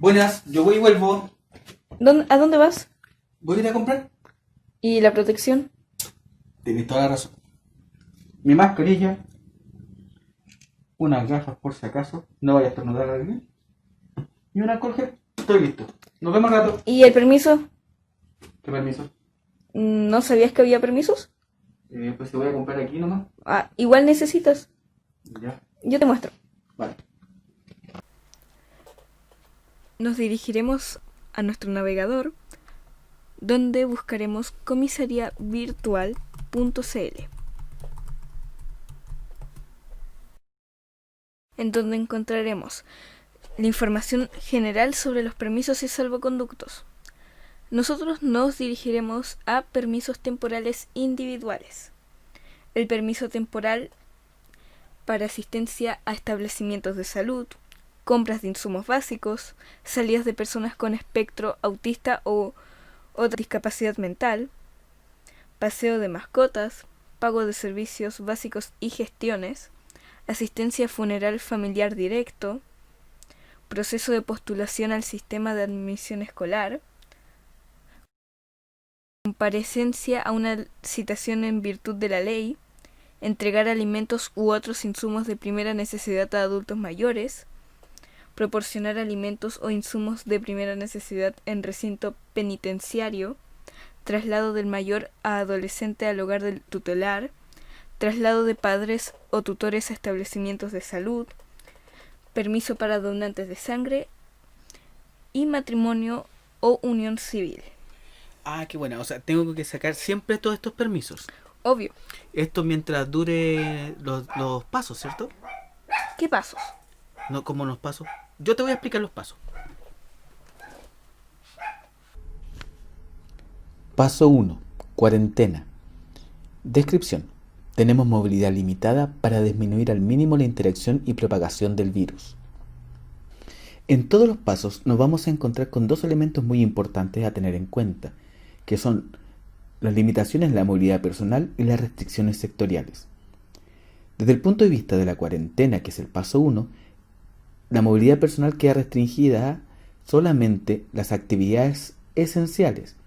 Buenas, yo voy y vuelvo. ¿A dónde vas? ¿Voy a ir a comprar? ¿Y la protección? Tienes toda la razón. Mi mascarilla, unas gafas por si acaso, no vaya a estornudar a alguien, y un alcohol gel. Estoy listo. Nos vemos al rato. ¿Y el permiso? ¿Qué permiso? ¿No sabías que había permisos? Pues te voy a comprar aquí nomás. Igual necesitas. Ya, Yo te muestro. vale. Nos dirigiremos a nuestro navegador, donde buscaremos comisariavirtual.cl, en donde encontraremos la información general sobre los permisos y salvoconductos. Nosotros nos dirigiremos a permisos temporales individuales. El permiso temporal para asistencia a establecimientos de salud, compras de insumos básicos, salidas de personas con espectro autista o otra discapacidad mental, paseo de mascotas, pago de servicios básicos y gestiones, asistencia funeral familiar directo, proceso de postulación al sistema de admisión escolar, comparecencia a una citación en virtud de la ley, entregar alimentos u otros insumos de primera necesidad a adultos mayores, proporcionar alimentos o insumos de primera necesidad en recinto penitenciario, traslado del mayor a adolescente al hogar del tutelar, traslado de padres o tutores a establecimientos de salud, permiso para donantes de sangre y matrimonio o unión civil. Ah, qué buena. O sea, tengo que sacar siempre todos estos permisos. Obvio. Esto mientras dure los pasos, ¿cierto? ¿Qué pasos? No, ¿cómo los pasos? Yo te voy a explicar los pasos. Paso 1. Cuarentena. Descripción. Tenemos movilidad limitada para disminuir al mínimo la interacción y propagación del virus. En todos los pasos nos vamos a encontrar con dos elementos muy importantes a tener en cuenta, que son las limitaciones en la movilidad personal y las restricciones sectoriales. Desde el punto de vista de la cuarentena, que es el paso 1, la movilidad personal queda restringida a solamente las actividades esenciales.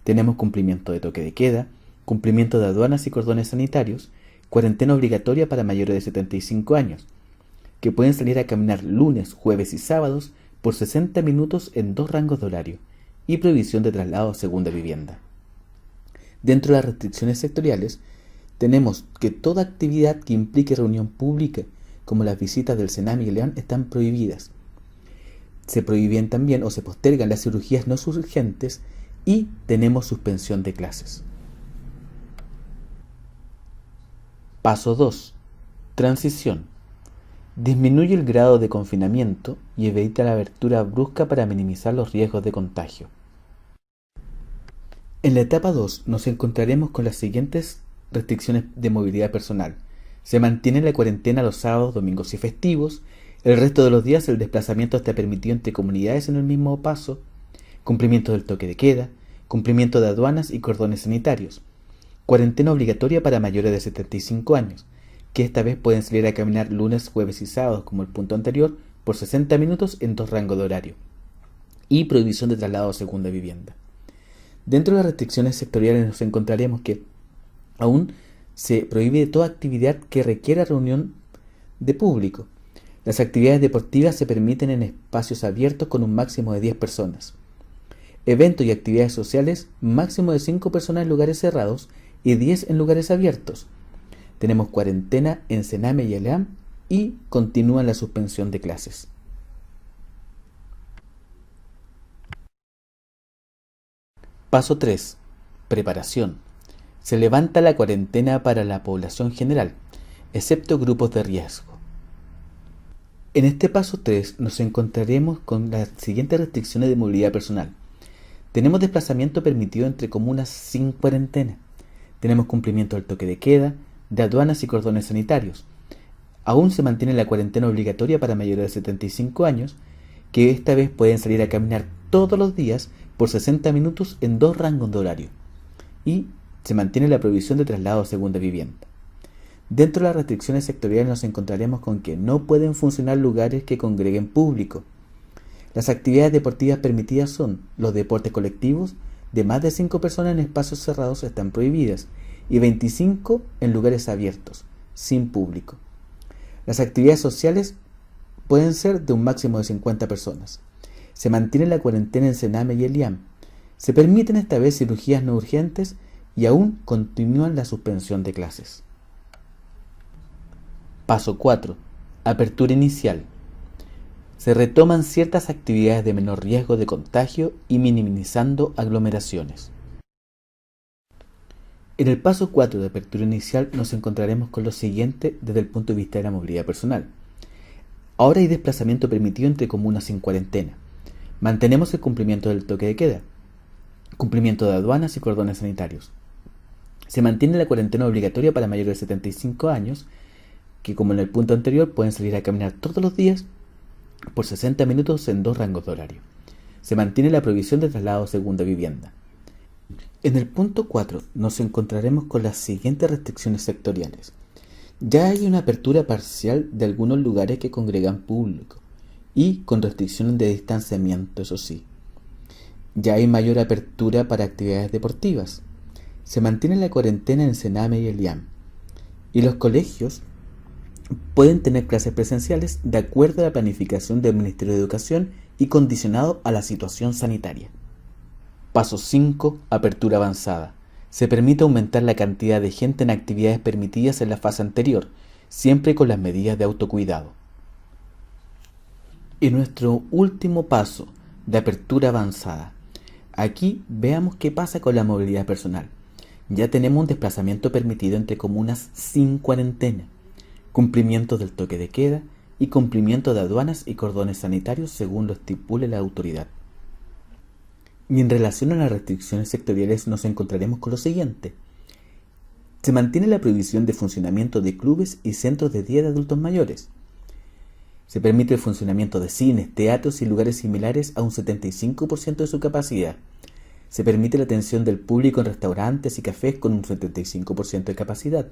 Tenemos cumplimiento de toque de queda, cumplimiento de aduanas y cordones sanitarios, cuarentena obligatoria para mayores de 75 años, que pueden salir a caminar lunes, jueves y sábados por 60 minutos en 2 rangos de horario, y prohibición de traslado a segunda vivienda. Dentro de las restricciones sectoriales, tenemos que toda actividad que implique reunión pública, como las visitas del Senami y León, están prohibidas. Se prohíben también o se postergan las cirugías no urgentes y tenemos suspensión de clases. Paso 2. Transición. Disminuye el grado de confinamiento y evita la abertura brusca para minimizar los riesgos de contagio. En la etapa 2 nos encontraremos con las siguientes restricciones de movilidad personal. Se mantiene la cuarentena los sábados, domingos y festivos. El resto de los días el desplazamiento está permitido entre comunidades en el mismo paso. Cumplimiento del toque de queda. Cumplimiento de aduanas y cordones sanitarios. Cuarentena obligatoria para mayores de 75 años, que esta vez pueden salir a caminar lunes, jueves y sábados, como el punto anterior, por 60 minutos en 2 rangos de horario. Y prohibición de traslado a segunda vivienda. Dentro de las restricciones sectoriales nos encontraremos que aún se prohíbe toda actividad que requiera reunión de público. Las actividades deportivas se permiten en espacios abiertos con un máximo de 10 personas. Eventos y actividades sociales, máximo de 5 personas en lugares cerrados y 10 en lugares abiertos. Tenemos cuarentena en Sename y Eleam y continúa la suspensión de clases. Paso 3. Preparación. Se levanta la cuarentena para la población general, excepto grupos de riesgo. En este paso 3 nos encontraremos con las siguientes restricciones de movilidad personal. Tenemos desplazamiento permitido entre comunas sin cuarentena. Tenemos cumplimiento del toque de queda, de aduanas y cordones sanitarios. Aún se mantiene la cuarentena obligatoria para mayores de 75 años, que esta vez pueden salir a caminar todos los días por 60 minutos en 2 rangos de horario. Y se mantiene la prohibición de traslado a segunda vivienda. Dentro de las restricciones sectoriales nos encontraremos con que no pueden funcionar lugares que congreguen público. Las actividades deportivas permitidas son los deportes colectivos de más de 5 personas en espacios cerrados están prohibidas y 25 en lugares abiertos, sin público. Las actividades sociales pueden ser de un máximo de 50 personas. Se mantiene la cuarentena en Sename y el IAM. Se permiten esta vez cirugías no urgentes y aún continúan la suspensión de clases. Paso 4. Apertura inicial. Se retoman ciertas actividades de menor riesgo de contagio y minimizando aglomeraciones. En el paso 4 de apertura inicial nos encontraremos con lo siguiente desde el punto de vista de la movilidad personal. Ahora hay desplazamiento permitido entre comunas sin cuarentena. Mantenemos el cumplimiento del toque de queda, cumplimiento de aduanas y cordones sanitarios. Se mantiene la cuarentena obligatoria para mayores de 75 años, que como en el punto anterior pueden salir a caminar todos los días por 60 minutos en 2 rangos de horario. Se mantiene la prohibición de traslado a segunda vivienda. En el punto 4 nos encontraremos con las siguientes restricciones sectoriales. Ya hay una apertura parcial de algunos lugares que congregan público y con restricciones de distanciamiento, eso sí. Ya hay mayor apertura para actividades deportivas. Se mantiene la cuarentena en Sename y el IAM. Y los colegios pueden tener clases presenciales de acuerdo a la planificación del Ministerio de Educación y condicionado a la situación sanitaria. Paso 5. Apertura avanzada. Se permite aumentar la cantidad de gente en actividades permitidas en la fase anterior, siempre con las medidas de autocuidado. Y nuestro último paso de apertura avanzada. Aquí veamos qué pasa con la movilidad personal. Ya tenemos un desplazamiento permitido entre comunas sin cuarentena, cumplimiento del toque de queda y cumplimiento de aduanas y cordones sanitarios según lo estipule la autoridad. Y en relación a las restricciones sectoriales nos encontraremos con lo siguiente. Se mantiene la prohibición de funcionamiento de clubes y centros de día de adultos mayores. Se permite el funcionamiento de cines, teatros y lugares similares a un 75% de su capacidad. Se permite la atención del público en restaurantes y cafés con un 75% de capacidad.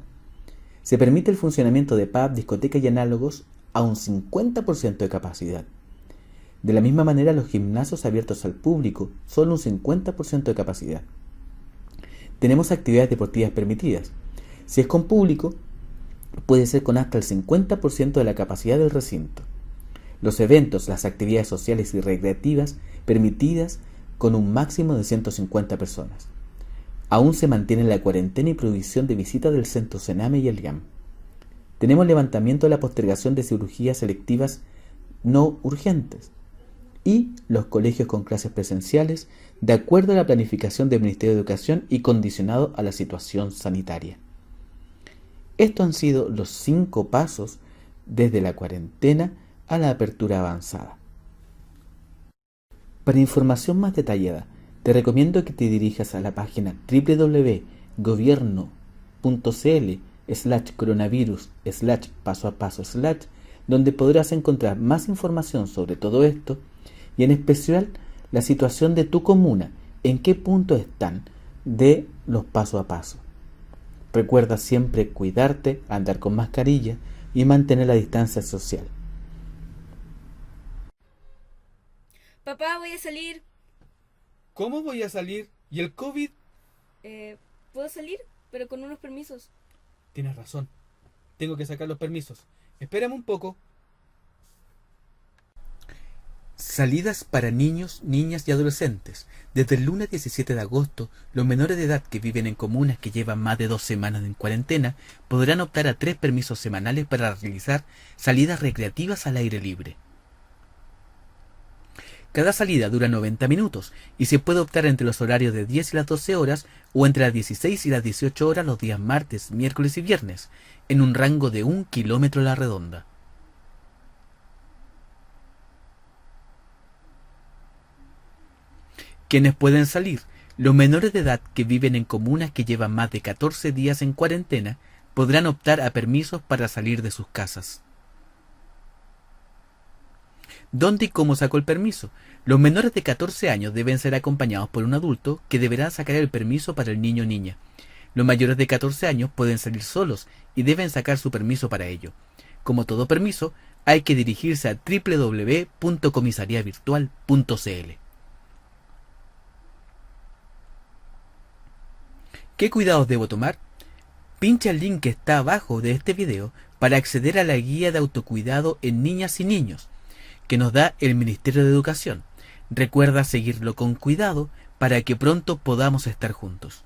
Se permite el funcionamiento de pubs, discotecas y análogos a un 50% de capacidad. De la misma manera, los gimnasios abiertos al público, solo un 50% de capacidad. Tenemos actividades deportivas permitidas. Si es con público, puede ser con hasta el 50% de la capacidad del recinto. Los eventos, las actividades sociales y recreativas permitidas con un máximo de 150 personas. Aún se mantiene la cuarentena y prohibición de visita del centro Sename y el IAM. Tenemos levantamiento de la postergación de cirugías selectivas no urgentes y los colegios con clases presenciales de acuerdo a la planificación del Ministerio de Educación y condicionado a la situación sanitaria. Estos han sido los 5 pasos desde la cuarentena a la apertura avanzada. Para información más detallada, te recomiendo que te dirijas a la página www.gobierno.cl/coronavirus/paso a paso/ donde podrás encontrar más información sobre todo esto y en especial la situación de tu comuna, en qué punto están de los paso a paso. Recuerda siempre cuidarte, andar con mascarilla y mantener la distancia social. Papá, voy a salir. ¿Cómo voy a salir? ¿Y el COVID? ¿Puedo salir? Pero con unos permisos. Tienes razón. Tengo que sacar los permisos. Espérame un poco. Salidas para niños, niñas y adolescentes. Desde el lunes 17 de agosto, los menores de edad que viven en comunas que llevan más de 2 semanas en cuarentena podrán optar a 3 permisos semanales para realizar salidas recreativas al aire libre. Cada salida dura 90 minutos y se puede optar entre los horarios de 10 y las 12 horas o entre las 16 y las 18 horas los días martes, miércoles y viernes, en un rango de 1 kilómetro a la redonda. ¿Quiénes pueden salir? Los menores de edad que viven en comunas que llevan más de 14 días en cuarentena podrán optar a permisos para salir de sus casas. ¿Dónde y cómo sacó el permiso? Los menores de 14 años deben ser acompañados por un adulto que deberá sacar el permiso para el niño o niña. Los mayores de 14 años pueden salir solos y deben sacar su permiso para ello. Como todo permiso, hay que dirigirse a www.comisariavirtual.cl. ¿Qué cuidados debo tomar? Pincha el link que está abajo de este video para acceder a la guía de autocuidado en niñas y niños que nos da el Ministerio de Educación. Recuerda seguirlo con cuidado para que pronto podamos estar juntos.